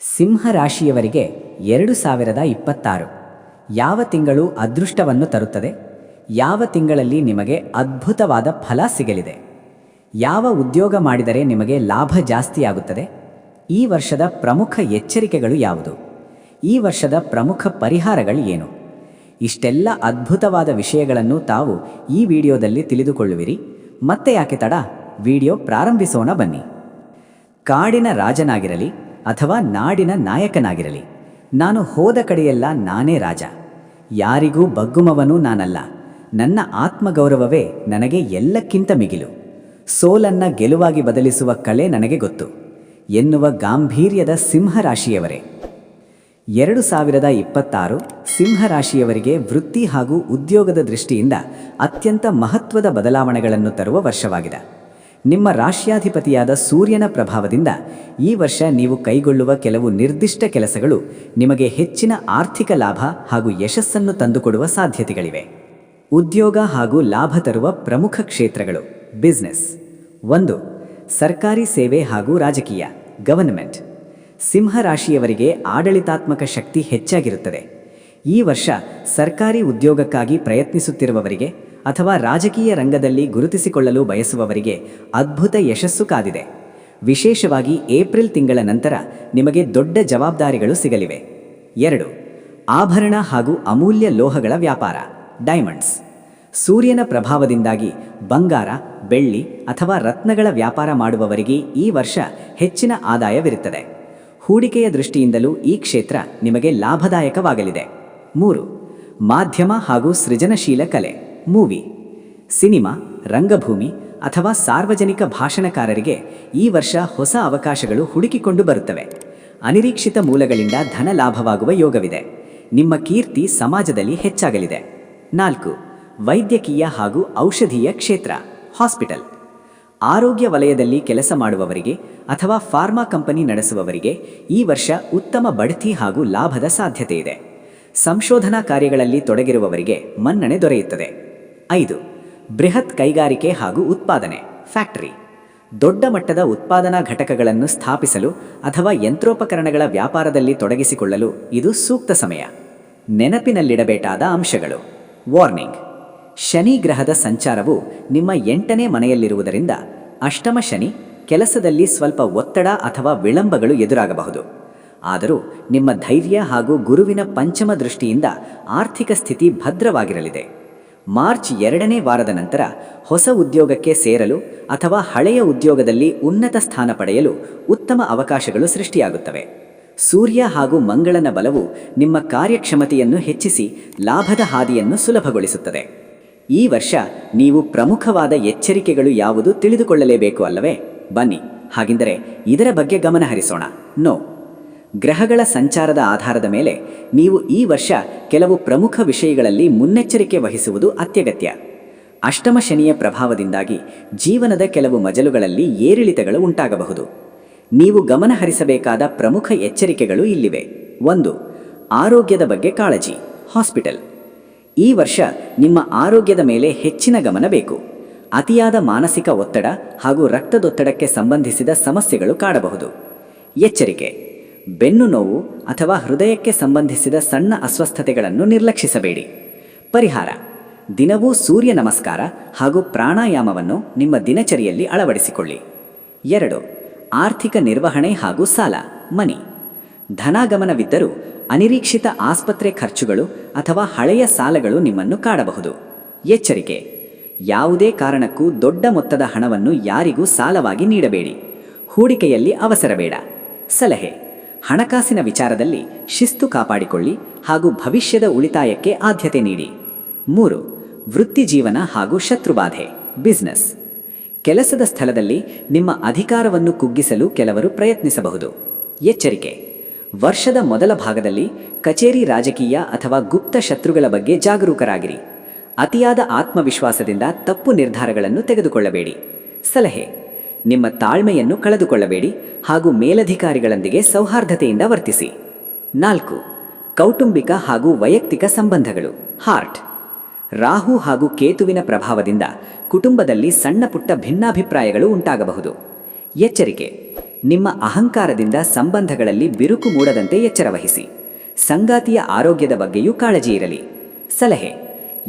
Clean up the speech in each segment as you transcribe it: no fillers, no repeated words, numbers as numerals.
ಸಿಂಹ ರಾಶಿಯವರಿಗೆ 2026 ಯಾವ ತಿಂಗಳು ಅದೃಷ್ಟವನ್ನು ತರುತ್ತದೆ? ಯಾವ ತಿಂಗಳಲ್ಲಿ ನಿಮಗೆ ಅದ್ಭುತವಾದ ಫಲ ಸಿಗಲಿದೆ? ಯಾವ ಉದ್ಯೋಗ ಮಾಡಿದರೆ ನಿಮಗೆ ಲಾಭ ಜಾಸ್ತಿಯಾಗುತ್ತದೆ? ಈ ವರ್ಷದ ಪ್ರಮುಖ ಎಚ್ಚರಿಕೆಗಳು ಯಾವುದು? ಈ ವರ್ಷದ ಪ್ರಮುಖ ಪರಿಹಾರಗಳು ಏನು? ಇಷ್ಟೆಲ್ಲ ಅದ್ಭುತವಾದ ವಿಷಯಗಳನ್ನು ತಾವು ಈ ವಿಡಿಯೋದಲ್ಲಿ ತಿಳಿದುಕೊಳ್ಳುವಿರಿ. ಮತ್ತೆ ಯಾಕೆ ತಡ? ವಿಡಿಯೋ ಪ್ರಾರಂಭಿಸೋಣ ಬನ್ನಿ. ಕಾಡಿನ ರಾಜನಾಗಿರಲಿ ಅಥವಾ ನಾಡಿನ ನಾಯಕನಾಗಿರಲಿ, ನಾನು ಹೋದ ಕಡೆಯೆಲ್ಲ ನಾನೇ ರಾಜ. ಯಾರಿಗೂ ಬಗ್ಗುಮವನು ನಾನಲ್ಲ. ನನ್ನ ಆತ್ಮಗೌರವವೇ ನನಗೆ ಎಲ್ಲಕ್ಕಿಂತ ಮಿಗಿಲು. ಸೋಲನ್ನ ಗೆಲುವಾಗಿ ಬದಲಿಸುವ ಕಲೆ ನನಗೆ ಗೊತ್ತು ಎನ್ನುವ ಗಾಂಭೀರ್ಯದ ಸಿಂಹರಾಶಿಯವರೇ. 2026 ಸಿಂಹರಾಶಿಯವರಿಗೆ ವೃತ್ತಿ ಹಾಗೂ ಉದ್ಯೋಗದ ದೃಷ್ಟಿಯಿಂದ ಅತ್ಯಂತ ಮಹತ್ವದ ಬದಲಾವಣೆಗಳನ್ನು ತರುವ ವರ್ಷವಾಗಿದೆ. ನಿಮ್ಮ ರಾಶ್ಯಾಧಿಪತಿಯಾದ ಸೂರ್ಯನ ಪ್ರಭಾವದಿಂದ ಈ ವರ್ಷ ನೀವು ಕೈಗೊಳ್ಳುವ ಕೆಲವು ನಿರ್ದಿಷ್ಟ ಕೆಲಸಗಳು ನಿಮಗೆ ಹೆಚ್ಚಿನ ಆರ್ಥಿಕ ಲಾಭ ಹಾಗೂ ಯಶಸ್ಸನ್ನು ತಂದುಕೊಡುವ ಸಾಧ್ಯತೆಗಳಿವೆ. ಉದ್ಯೋಗ ಹಾಗೂ ಲಾಭ ತರುವ ಪ್ರಮುಖ ಕ್ಷೇತ್ರಗಳು. ಬಿಸ್ನೆಸ್. 1. ಸರ್ಕಾರಿ ಸೇವೆ ಹಾಗೂ ರಾಜಕೀಯ, ಗವರ್ನಮೆಂಟ್. ಸಿಂಹರಾಶಿಯವರಿಗೆ ಆಡಳಿತಾತ್ಮಕ ಶಕ್ತಿ ಹೆಚ್ಚಾಗಿರುತ್ತದೆ. ಈ ವರ್ಷ ಸರ್ಕಾರಿ ಉದ್ಯೋಗಕ್ಕಾಗಿ ಪ್ರಯತ್ನಿಸುತ್ತಿರುವವರಿಗೆ ಅಥವಾ ರಾಜಕೀಯ ರಂಗದಲ್ಲಿ ಗುರುತಿಸಿಕೊಳ್ಳಲು ಬಯಸುವವರಿಗೆ ಅದ್ಭುತ ಯಶಸ್ಸು ಕಾದಿದೆ. ವಿಶೇಷವಾಗಿ ಏಪ್ರಿಲ್ ತಿಂಗಳ ನಂತರ ನಿಮಗೆ ದೊಡ್ಡ ಜವಾಬ್ದಾರಿಗಳು ಸಿಗಲಿವೆ. 2. ಆಭರಣ ಹಾಗೂ ಅಮೂಲ್ಯ ಲೋಹಗಳ ವ್ಯಾಪಾರ, ಡೈಮಂಡ್ಸ್. ಸೂರ್ಯನ ಪ್ರಭಾವದಿಂದಾಗಿ ಬಂಗಾರ, ಬೆಳ್ಳಿ ಅಥವಾ ರತ್ನಗಳ ವ್ಯಾಪಾರ ಮಾಡುವವರಿಗೆ ಈ ವರ್ಷ ಹೆಚ್ಚಿನ ಆದಾಯವಿರುತ್ತದೆ. ಹೂಡಿಕೆಯ ದೃಷ್ಟಿಯಿಂದಲೂ ಈ ಕ್ಷೇತ್ರ ನಿಮಗೆ ಲಾಭದಾಯಕವಾಗಲಿದೆ. 3. ಮಾಧ್ಯಮ ಹಾಗೂ ಸೃಜನಶೀಲ ಕಲೆ, ಮೂವಿ, ಸಿನಿಮಾ, ರಂಗಭೂಮಿ ಅಥವಾ ಸಾರ್ವಜನಿಕ ಭಾಷಣಕಾರರಿಗೆ ಈ ವರ್ಷ ಹೊಸ ಅವಕಾಶಗಳು ಹುಡುಕಿಕೊಂಡು ಬರುತ್ತವೆ. ಅನಿರೀಕ್ಷಿತ ಮೂಲಗಳಿಂದ ಧನ ಲಾಭವಾಗುವ ಯೋಗವಿದೆ. ನಿಮ್ಮ ಕೀರ್ತಿ ಸಮಾಜದಲ್ಲಿ ಹೆಚ್ಚಾಗಲಿದೆ. 4. ವೈದ್ಯಕೀಯ ಹಾಗೂ ಔಷಧೀಯ ಕ್ಷೇತ್ರ, ಹಾಸ್ಪಿಟಲ್. ಆರೋಗ್ಯ ವಲಯದಲ್ಲಿ ಕೆಲಸ ಮಾಡುವವರಿಗೆ ಅಥವಾ ಫಾರ್ಮಾ ಕಂಪನಿ ನಡೆಸುವವರಿಗೆ ಈ ವರ್ಷ ಉತ್ತಮ ಬಡ್ತಿ ಹಾಗೂ ಲಾಭದ ಸಾಧ್ಯತೆ ಇದೆ. ಸಂಶೋಧನಾ ಕಾರ್ಯಗಳಲ್ಲಿ ತೊಡಗಿರುವವರಿಗೆ ಮನ್ನಣೆ ದೊರೆಯುತ್ತದೆ. 5. ಬೃಹತ್ ಕೈಗಾರಿಕೆ ಹಾಗೂ ಉತ್ಪಾದನೆ, ಫ್ಯಾಕ್ಟರಿ. ದೊಡ್ಡ ಮಟ್ಟದ ಉತ್ಪಾದನಾ ಘಟಕಗಳನ್ನು ಸ್ಥಾಪಿಸಲು ಅಥವಾ ಯಂತ್ರೋಪಕರಣಗಳ ವ್ಯಾಪಾರದಲ್ಲಿ ತೊಡಗಿಸಿಕೊಳ್ಳಲು ಇದು ಸೂಕ್ತ ಸಮಯ. ನೆನಪಿನಲ್ಲಿಡಬೇಕಾದ ಅಂಶಗಳು. ವಾರ್ನಿಂಗ್: ಶನಿ ಗ್ರಹದ ಸಂಚಾರವು ನಿಮ್ಮ 8ನೇ ಮನೆಯಲ್ಲಿರುವುದರಿಂದ ಅಷ್ಟಮ ಶನಿ ಕೆಲಸದಲ್ಲಿ ಸ್ವಲ್ಪ ಒತ್ತಡ ಅಥವಾ ವಿಳಂಬಗಳು ಎದುರಾಗಬಹುದು. ಆದರೂ ನಿಮ್ಮ ಧೈರ್ಯ ಹಾಗೂ ಗುರುವಿನ ಪಂಚಮ ದೃಷ್ಟಿಯಿಂದ ಆರ್ಥಿಕ ಸ್ಥಿತಿ ಭದ್ರವಾಗಿರಲಿದೆ. ಮಾರ್ಚ್ 2ನೇ ವಾರದ ನಂತರ ಹೊಸ ಉದ್ಯೋಗಕ್ಕೆ ಸೇರಲು ಅಥವಾ ಹಳೆಯ ಉದ್ಯೋಗದಲ್ಲಿ ಉನ್ನತ ಸ್ಥಾನ ಪಡೆಯಲು ಉತ್ತಮ ಅವಕಾಶಗಳು ಸೃಷ್ಟಿಯಾಗುತ್ತವೆ. ಸೂರ್ಯ ಹಾಗೂ ಮಂಗಳನ ಬಲವು ನಿಮ್ಮ ಕಾರ್ಯಕ್ಷಮತೆಯನ್ನು ಹೆಚ್ಚಿಸಿ ಲಾಭದ ಹಾದಿಯನ್ನು ಸುಲಭಗೊಳಿಸುತ್ತದೆ. ಈ ವರ್ಷ ನೀವು ಪ್ರಮುಖವಾದ ಎಚ್ಚರಿಕೆಗಳು ಯಾವುದು ತಿಳಿದುಕೊಳ್ಳಲೇಬೇಕು ಅಲ್ಲವೇ? ಬನ್ನಿ, ಹಾಗೆಂದರೆ ಇದರ ಬಗ್ಗೆ ಗಮನ ಹರಿಸೋಣ. ಗ್ರಹಗಳ ಸಂಚಾರದ ಆಧಾರದ ಮೇಲೆ ನೀವು ಈ ವರ್ಷ ಕೆಲವು ಪ್ರಮುಖ ವಿಷಯಗಳಲ್ಲಿ ಮುನ್ನೆಚ್ಚರಿಕೆ ವಹಿಸುವುದು ಅತ್ಯಗತ್ಯ. ಅಷ್ಟಮ ಶನಿಯ ಪ್ರಭಾವದಿಂದಾಗಿ ಜೀವನದ ಕೆಲವು ಮಜಲುಗಳಲ್ಲಿ ಏರಿಳಿತಗಳು ಉಂಟಾಗಬಹುದು. ನೀವು ಗಮನ ಹರಿಸಬೇಕಾದ ಪ್ರಮುಖ ಎಚ್ಚರಿಕೆಗಳು ಇಲ್ಲಿವೆ. 1. ಆರೋಗ್ಯದ ಬಗ್ಗೆ ಕಾಳಜಿ, ಹಾಸ್ಪಿಟಲ್. ಈ ವರ್ಷ ನಿಮ್ಮ ಆರೋಗ್ಯದ ಮೇಲೆ ಹೆಚ್ಚಿನ ಗಮನ ಬೇಕು. ಅತಿಯಾದ ಮಾನಸಿಕ ಒತ್ತಡ ಹಾಗೂ ರಕ್ತದೊತ್ತಡಕ್ಕೆ ಸಂಬಂಧಿಸಿದ ಸಮಸ್ಯೆಗಳು ಕಾಡಬಹುದು. ಎಚ್ಚರಿಕೆ: ಬೆನ್ನು ನೋವು ಅಥವಾ ಹೃದಯಕ್ಕೆ ಸಂಬಂಧಿಸಿದ ಸಣ್ಣ ಅಸ್ವಸ್ಥತೆಗಳನ್ನು ನಿರ್ಲಕ್ಷಿಸಬೇಡಿ. ಪರಿಹಾರ: ದಿನವೂ ಸೂರ್ಯ ನಮಸ್ಕಾರ ಹಾಗೂ ಪ್ರಾಣಾಯಾಮವನ್ನು ನಿಮ್ಮ ದಿನಚರಿಯಲ್ಲಿ ಅಳವಡಿಸಿಕೊಳ್ಳಿ. 2. ಆರ್ಥಿಕ ನಿರ್ವಹಣೆ ಹಾಗೂ ಸಾಲ, ಮನಿ. ಧನಾಗಮನವಿದ್ದರೂ ಅನಿರೀಕ್ಷಿತ ಆಸ್ಪತ್ರೆ ಖರ್ಚುಗಳು ಅಥವಾ ಹಳೆಯ ಸಾಲಗಳು ನಿಮ್ಮನ್ನು ಕಾಡಬಹುದು. ಎಚ್ಚರಿಕೆ: ಯಾವುದೇ ಕಾರಣಕ್ಕೂ ದೊಡ್ಡ ಮೊತ್ತದ ಹಣವನ್ನು ಯಾರಿಗೂ ಸಾಲವಾಗಿ ನೀಡಬೇಡಿ. ಹೂಡಿಕೆಯಲ್ಲಿ ಅವಸರ ಬೇಡ. ಸಲಹೆ: ಹಣಕಾಸಿನ ವಿಚಾರದಲ್ಲಿ ಶಿಸ್ತು ಕಾಪಾಡಿಕೊಳ್ಳಿ ಹಾಗೂ ಭವಿಷ್ಯದ ಉಳಿತಾಯಕ್ಕೆ ಆದ್ಯತೆ ನೀಡಿ. 3. ವೃತ್ತಿ ಜೀವನ ಹಾಗೂ ಶತ್ರುಬಾಧೆ, ಬಿಸ್ನೆಸ್. ಕೆಲಸದ ಸ್ಥಳದಲ್ಲಿ ನಿಮ್ಮ ಅಧಿಕಾರವನ್ನು ಕುಗ್ಗಿಸಲು ಕೆಲವರು ಪ್ರಯತ್ನಿಸಬಹುದು. ಎಚ್ಚರಿಕೆ: ವರ್ಷದ ಮೊದಲ ಭಾಗದಲ್ಲಿ ಕಚೇರಿ, ರಾಜಕೀಯ ಅಥವಾ ಗುಪ್ತ ಶತ್ರುಗಳ ಬಗ್ಗೆ ಜಾಗರೂಕರಾಗಿರಿ. ಅತಿಯಾದ ಆತ್ಮವಿಶ್ವಾಸದಿಂದ ತಪ್ಪು ನಿರ್ಧಾರಗಳನ್ನು ತೆಗೆದುಕೊಳ್ಳಬೇಡಿ. ಸಲಹೆ: ನಿಮ್ಮ ತಾಳ್ಮೆಯನ್ನು ಕಳೆದುಕೊಳ್ಳಬೇಡಿ ಹಾಗೂ ಮೇಲಧಿಕಾರಿಗಳೊಂದಿಗೆ ಸೌಹಾರ್ದತೆಯಿಂದ ವರ್ತಿಸಿ. 4. ಕೌಟುಂಬಿಕ ಹಾಗೂ ವೈಯಕ್ತಿಕ ಸಂಬಂಧಗಳು, ಹಾರ್ಟ್. ರಾಹು ಹಾಗೂ ಕೇತುವಿನ ಪ್ರಭಾವದಿಂದ ಕುಟುಂಬದಲ್ಲಿ ಸಣ್ಣ ಪುಟ್ಟ ಭಿನ್ನಾಭಿಪ್ರಾಯಗಳು ಉಂಟಾಗಬಹುದು. ಎಚ್ಚರಿಕೆ: ನಿಮ್ಮ ಅಹಂಕಾರದಿಂದ ಸಂಬಂಧಗಳಲ್ಲಿ ಬಿರುಕು ಮೂಡದಂತೆ ಎಚ್ಚರವಹಿಸಿ. ಸಂಗಾತಿಯ ಆರೋಗ್ಯದ ಬಗ್ಗೆಯೂ ಕಾಳಜಿ ಇರಲಿ. ಸಲಹೆ: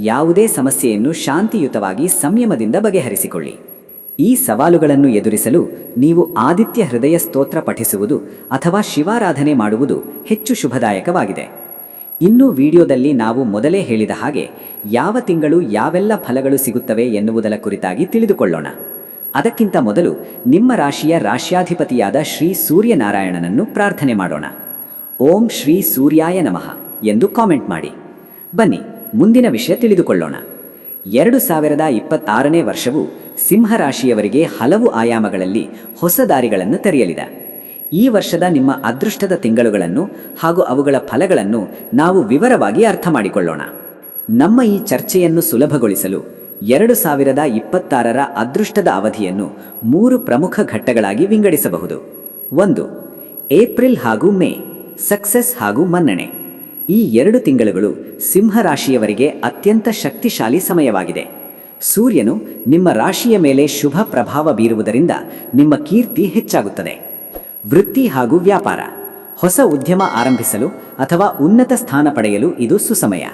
ಯಾವುದೇ ಸಮಸ್ಯೆಯನ್ನು ಶಾಂತಿಯುತವಾಗಿ ಸಂಯಮದಿಂದ ಬಗೆಹರಿಸಿಕೊಳ್ಳಿ. ಈ ಸವಾಲುಗಳನ್ನು ಎದುರಿಸಲು ನೀವು ಆದಿತ್ಯ ಹೃದಯ ಸ್ತೋತ್ರ ಪಠಿಸುವುದು ಅಥವಾ ಶಿವಾರಾಧನೆ ಮಾಡುವುದು ಹೆಚ್ಚು ಶುಭದಾಯಕವಾಗಿದೆ. ಇನ್ನು ವಿಡಿಯೋದಲ್ಲಿ ನಾವು ಮೊದಲೇ ಹೇಳಿದ ಹಾಗೆ ಯಾವ ತಿಂಗಳು ಯಾವೆಲ್ಲ ಫಲಗಳು ಸಿಗುತ್ತವೆ ಎನ್ನುವುದರ ಕುರಿತಾಗಿ ತಿಳಿದುಕೊಳ್ಳೋಣ. ಅದಕ್ಕಿಂತ ಮೊದಲು ನಿಮ್ಮ ರಾಶಿಯ ರಾಶ್ಯಾಧಿಪತಿಯಾದ ಶ್ರೀ ಸೂರ್ಯನಾರಾಯಣನನ್ನು ಪ್ರಾರ್ಥನೆ ಮಾಡೋಣ. ಓಂ ಶ್ರೀ ಸೂರ್ಯಾಯ ನಮಃ ಎಂದು ಕಾಮೆಂಟ್ ಮಾಡಿ. ಬನ್ನಿ ಮುಂದಿನ ವಿಷಯ ತಿಳಿದುಕೊಳ್ಳೋಣ. 2026ನೇ ವರ್ಷವು ಸಿಂಹರಾಶಿಯವರಿಗೆ ಹಲವು ಆಯಾಮಗಳಲ್ಲಿ ಹೊಸ ದಾರಿಗಳನ್ನು ತೆರೆಯಲಿದೆ. ಈ ವರ್ಷದ ನಿಮ್ಮ ಅದೃಷ್ಟದ ತಿಂಗಳುಗಳನ್ನು ಹಾಗೂ ಅವುಗಳ ಫಲಗಳನ್ನು ನಾವು ವಿವರವಾಗಿ ಅರ್ಥ ಮಾಡಿಕೊಳ್ಳೋಣ. ನಮ್ಮ ಈ ಚರ್ಚೆಯನ್ನು ಸುಲಭಗೊಳಿಸಲು 2026ರ ಅದೃಷ್ಟದ ಅವಧಿಯನ್ನು 3 ಪ್ರಮುಖ ಘಟ್ಟಗಳಾಗಿ ವಿಂಗಡಿಸಬಹುದು. 1. ಏಪ್ರಿಲ್ ಹಾಗೂ ಮೇ, ಸಕ್ಸೆಸ್ ಹಾಗೂ ಮನ್ನಣೆ. ಈ 2 ತಿಂಗಳುಗಳು ಸಿಂಹರಾಶಿಯವರಿಗೆ ಅತ್ಯಂತ ಶಕ್ತಿಶಾಲಿ ಸಮಯವಾಗಿದೆ. ಸೂರ್ಯನು ನಿಮ್ಮ ರಾಶಿಯ ಮೇಲೆ ಶುಭ ಪ್ರಭಾವ ಬೀರುವುದರಿಂದ ನಿಮ್ಮ ಕೀರ್ತಿ ಹೆಚ್ಚಾಗುತ್ತದೆ. ವೃತ್ತಿ ಹಾಗೂ ವ್ಯಾಪಾರ. ಹೊಸ ಉದ್ಯಮ ಆರಂಭಿಸಲು ಅಥವಾ ಉನ್ನತ ಸ್ಥಾನ ಪಡೆಯಲು ಇದು ಸುಸಮಯ.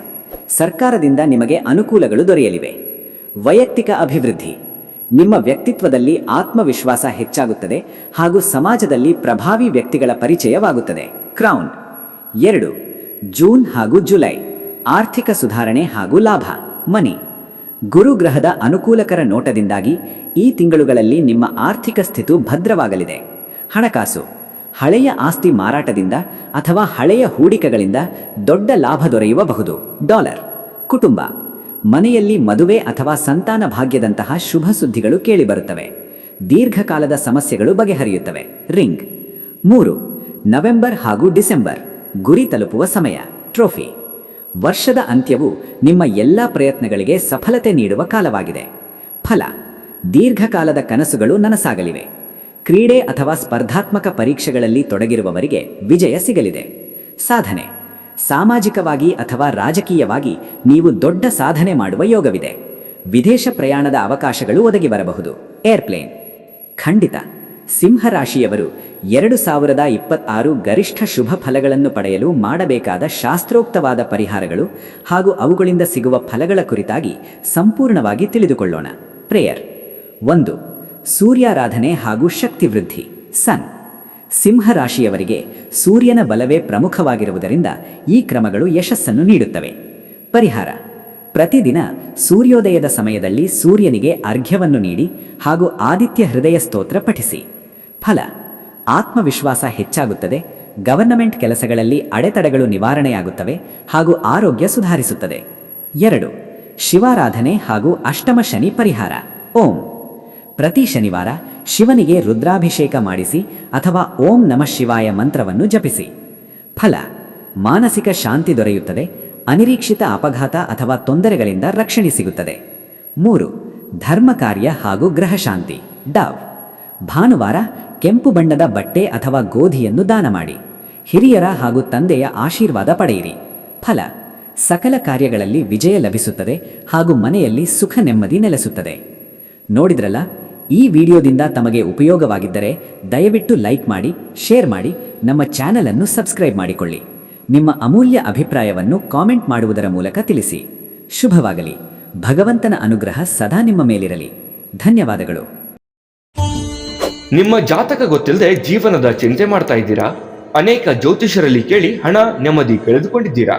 ಸರ್ಕಾರದಿಂದ ನಿಮಗೆ ಅನುಕೂಲಗಳು ದೊರೆಯಲಿವೆ. ವೈಯಕ್ತಿಕ ಅಭಿವೃದ್ಧಿ. ನಿಮ್ಮ ವ್ಯಕ್ತಿತ್ವದಲ್ಲಿ ಆತ್ಮವಿಶ್ವಾಸ ಹೆಚ್ಚಾಗುತ್ತದೆ ಹಾಗೂ ಸಮಾಜದಲ್ಲಿ ಪ್ರಭಾವಿ ವ್ಯಕ್ತಿಗಳ ಪರಿಚಯವಾಗುತ್ತದೆ. ಕ್ರೌನ್. 2. ಜೂನ್ ಹಾಗೂ ಜುಲೈ, ಆರ್ಥಿಕ ಸುಧಾರಣೆ ಹಾಗೂ ಲಾಭ. ಮನಿ. ಗುರುಗ್ರಹದ ಅನುಕೂಲಕರ ನೋಟದಿಂದಾಗಿ ಈ ತಿಂಗಳುಗಳಲ್ಲಿ ನಿಮ್ಮ ಆರ್ಥಿಕ ಸ್ಥಿತಿ ಭದ್ರವಾಗಲಿದೆ. ಹಣಕಾಸು. ಹಳೆಯ ಆಸ್ತಿ ಮಾರಾಟದಿಂದ ಅಥವಾ ಹಳೆಯ ಹೂಡಿಕೆಗಳಿಂದ ದೊಡ್ಡ ಲಾಭ ದೊರೆಯಬಹುದು. ಡಾಲರ್. ಕುಟುಂಬ. ಮನೆಯಲ್ಲಿ ಮದುವೆ ಅಥವಾ ಸಂತಾನ ಭಾಗ್ಯದಂತಹ ಶುಭ ಸುದ್ದಿಗಳು ಕೇಳಿಬರುತ್ತವೆ. ದೀರ್ಘಕಾಲದ ಸಮಸ್ಯೆಗಳು ಬಗೆಹರಿಯುತ್ತವೆ. ರಿಂಗ್. 3. ನವೆಂಬರ್ ಹಾಗೂ ಡಿಸೆಂಬರ್, ಗುರಿ ತಲುಪುವ ಸಮಯ. ಟ್ರೋಫಿ. ವರ್ಷದ ಅಂತ್ಯವು ನಿಮ್ಮ ಎಲ್ಲ ಪ್ರಯತ್ನಗಳಿಗೆ ಸಫಲತೆ ನೀಡುವ ಕಾಲವಾಗಿದೆ. ಫಲ. ದೀರ್ಘಕಾಲದ ಕನಸುಗಳು ನನಸಾಗಲಿವೆ. ಕ್ರೀಡೆ ಅಥವಾ ಸ್ಪರ್ಧಾತ್ಮಕ ಪರೀಕ್ಷೆಗಳಲ್ಲಿ ತೊಡಗಿರುವವರಿಗೆ ವಿಜಯ ಸಿಗಲಿದೆ. ಸಾಧನೆ. ಸಾಮಾಜಿಕವಾಗಿ ಅಥವಾ ರಾಜಕೀಯವಾಗಿ ನೀವು ದೊಡ್ಡ ಸಾಧನೆ ಮಾಡುವ ಯೋಗವಿದೆ. ವಿದೇಶ ಪ್ರಯಾಣದ ಅವಕಾಶಗಳು ಒದಗಿ ಬರಬಹುದು. ಏರ್ಪ್ಲೇನ್. ಖಂಡಿತ ಸಿಂಹರಾಶಿಯವರು 2026 ಗರಿಷ್ಠ ಶುಭ ಫಲಗಳನ್ನು ಪಡೆಯಲು ಮಾಡಬೇಕಾದ ಶಾಸ್ತ್ರೋಕ್ತವಾದ ಪರಿಹಾರಗಳು ಹಾಗೂ ಅವುಗಳಿಂದ ಸಿಗುವ ಫಲಗಳ ಕುರಿತಾಗಿ ಸಂಪೂರ್ಣವಾಗಿ ತಿಳಿದುಕೊಳ್ಳೋಣ. ಪ್ರೇಯರ್. 1. ಸೂರ್ಯಾರಾಧನೆ ಹಾಗೂ ಶಕ್ತಿವೃದ್ಧಿ. ಸನ್. ಸಿಂಹರಾಶಿಯವರಿಗೆ ಸೂರ್ಯನ ಬಲವೇ ಪ್ರಮುಖವಾಗಿರುವುದರಿಂದ ಈ ಕ್ರಮಗಳು ಯಶಸ್ಸನ್ನು ನೀಡುತ್ತವೆ. ಪರಿಹಾರ. ಪ್ರತಿದಿನ ಸೂರ್ಯೋದಯದ ಸಮಯದಲ್ಲಿ ಸೂರ್ಯನಿಗೆ ಅರ್ಘ್ಯವನ್ನು ನೀಡಿ ಹಾಗೂ ಆದಿತ್ಯ ಹೃದಯ ಸ್ತೋತ್ರ ಪಠಿಸಿ. ಫಲ. ಆತ್ಮವಿಶ್ವಾಸ ಹೆಚ್ಚಾಗುತ್ತದೆ. ಗವರ್ನಮೆಂಟ್ ಕೆಲಸಗಳಲ್ಲಿ ಅಡೆತಡೆಗಳು ನಿವಾರಣೆಯಾಗುತ್ತವೆ ಹಾಗೂ ಆರೋಗ್ಯ ಸುಧಾರಿಸುತ್ತದೆ. 2. ಶಿವಾರಾಧನೆ ಹಾಗೂ ಅಷ್ಟಮ ಶನಿ ಪರಿಹಾರ. ಓಂ. ಪ್ರತಿ ಶನಿವಾರ ಶಿವನಿಗೆ ರುದ್ರಾಭಿಷೇಕ ಮಾಡಿಸಿ ಅಥವಾ ಓಂ ನಮಃ ಶಿವಾಯ ಮಂತ್ರವನ್ನು ಜಪಿಸಿ. ಫಲ. ಮಾನಸಿಕ ಶಾಂತಿ ದೊರೆಯುತ್ತದೆ. ಅನಿರೀಕ್ಷಿತ ಅಪಘಾತ ಅಥವಾ ತೊಂದರೆಗಳಿಂದ ರಕ್ಷಣೆ ಸಿಗುತ್ತದೆ. 3. ಧರ್ಮ ಕಾರ್ಯ ಹಾಗೂ ಗೃಹ ಶಾಂತಿ. ಡಾವ್. ಭಾನುವಾರ ಕೆಂಪು ಬಣ್ಣದ ಬಟ್ಟೆ ಅಥವಾ ಗೋಧಿಯನ್ನು ದಾನ ಮಾಡಿ. ಹಿರಿಯರ ಹಾಗೂ ತಂದೆಯ ಆಶೀರ್ವಾದ ಪಡೆಯಿರಿ. ಫಲ. ಸಕಲ ಕಾರ್ಯಗಳಲ್ಲಿ ವಿಜಯ ಲಭಿಸುತ್ತದೆ ಹಾಗೂ ಮನೆಯಲ್ಲಿ ಸುಖ ನೆಮ್ಮದಿ ನೆಲೆಸುತ್ತದೆ. ನೋಡಿದ್ರಲ್ಲ, ಈ ವಿಡಿಯೋದಿಂದ ತಮಗೆ ಉಪಯೋಗವಾಗಿದ್ದರೆ ದಯವಿಟ್ಟು ಲೈಕ್ ಮಾಡಿ, ಶೇರ್ ಮಾಡಿ, ನಮ್ಮ ಚಾನೆಲ್ ಅನ್ನು ಸಬ್ಸ್ಕ್ರೈಬ್ ಮಾಡಿಕೊಳ್ಳಿ. ನಿಮ್ಮ ಅಮೂಲ್ಯ ಅಭಿಪ್ರಾಯವನ್ನು ಕಾಮೆಂಟ್ ಮಾಡುವುದರ ಮೂಲಕ ತಿಳಿಸಿ. ಶುಭವಾಗಲಿ. ಭಗವಂತನ ಅನುಗ್ರಹ ಸದಾ ನಿಮ್ಮ ಮೇಲಿರಲಿ. ಧನ್ಯವಾದಗಳು. ನಿಮ್ಮ ಜಾತಕ ಗೊತ್ತಿಲ್ಲದೆ ಜೀವನದ ಚಿಂತೆ ಮಾಡ್ತಾ ಇದ್ದೀರಾ? ಅನೇಕ ಜ್ಯೋತಿಷರಲ್ಲಿ ಕೇಳಿ ಹಣ ನೆಮ್ಮದಿ ಕಳೆದುಕೊಂಡಿದ್ದೀರಾ?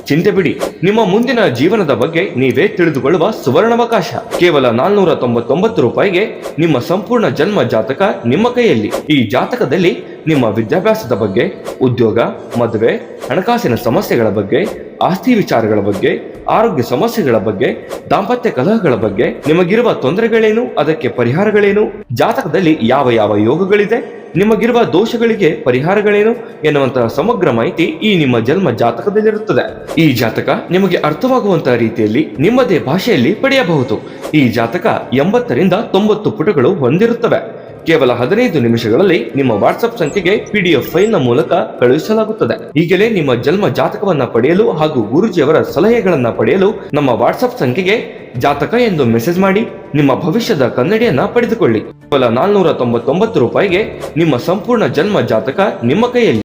ಚಿಂತೆ ಬಿಡಿ, ನಿಮ್ಮ ಮುಂದಿನ ಜೀವನದ ಬಗ್ಗೆ ನೀವೇ ತಿಳಿದುಕೊಳ್ಳುವ ಸುವರ್ಣಾವಕಾಶ. ಕೇವಲ 499 ರೂಪಾಯಿಗೆ ನಿಮ್ಮ ಸಂಪೂರ್ಣ ಜನ್ಮ ಜಾತಕ ನಿಮ್ಮ ಕೈಯಲ್ಲಿ. ಈ ಜಾತಕದಲ್ಲಿ ನಿಮ್ಮ ವಿದ್ಯಾಭ್ಯಾಸದ ಬಗ್ಗೆ, ಉದ್ಯೋಗ, ಮದುವೆ, ಹಣಕಾಸಿನ ಸಮಸ್ಯೆಗಳ ಬಗ್ಗೆ, ಆಸ್ತಿ ವಿಚಾರಗಳ ಬಗ್ಗೆ, ಆರೋಗ್ಯ ಸಮಸ್ಯೆಗಳ ಬಗ್ಗೆ, ದಾಂಪತ್ಯ ಕಲಹಗಳ ಬಗ್ಗೆ, ನಿಮಗಿರುವ ತೊಂದರೆಗಳೇನು, ಅದಕ್ಕೆ ಪರಿಹಾರಗಳೇನು, ಜಾತಕದಲ್ಲಿ ಯಾವ ಯಾವ ಯೋಗಗಳಿದೆ, ನಿಮಗಿರುವ ದೋಷಗಳಿಗೆ ಪರಿಹಾರಗಳೇನು ಎನ್ನುವಂತಹ ಸಮಗ್ರ ಮಾಹಿತಿ ಈ ನಿಮ್ಮ ಜನ್ಮ ಜಾತಕದಲ್ಲಿರುತ್ತದೆ. ಈ ಜಾತಕ ನಿಮಗೆ ಅರ್ಥವಾಗುವಂತಹ ರೀತಿಯಲ್ಲಿ ನಿಮ್ಮದೇ ಭಾಷೆಯಲ್ಲಿ ಪಡೆಯಬಹುದು. ಈ ಜಾತಕ 80 ರಿಂದ 90 ಪುಟಗಳು ಹೊಂದಿರುತ್ತವೆ. ಕೇವಲ 15 ನಿಮಿಷಗಳಲ್ಲಿ ನಿಮ್ಮ ವಾಟ್ಸ್ಆಪ್ ಸಂಖ್ಯೆಗೆ PDF ಫೈಲ್ನ ಮೂಲಕ ಕಳುಹಿಸಲಾಗುತ್ತದೆ. ಈಗಲೇ ನಿಮ್ಮ ಜನ್ಮ ಜಾತಕವನ್ನ ಪಡೆಯಲು ಹಾಗೂ ಗುರುಜಿಯವರ ಸಲಹೆಗಳನ್ನ ಪಡೆಯಲು ನಮ್ಮ ವಾಟ್ಸ್ಆಪ್ ಸಂಖ್ಯೆಗೆ ಜಾತಕ ಎಂದು ಮೆಸೇಜ್ ಮಾಡಿ ನಿಮ್ಮ ಭವಿಷ್ಯದ ಕನ್ನಡಿಯನ್ನ ಪಡೆದುಕೊಳ್ಳಿ. ಕೇವಲ 499 ರೂಪಾಯಿಗೆ ನಿಮ್ಮ ಸಂಪೂರ್ಣ ಜನ್ಮ ಜಾತಕ ನಿಮ್ಮ ಕೈಯಲ್ಲಿ.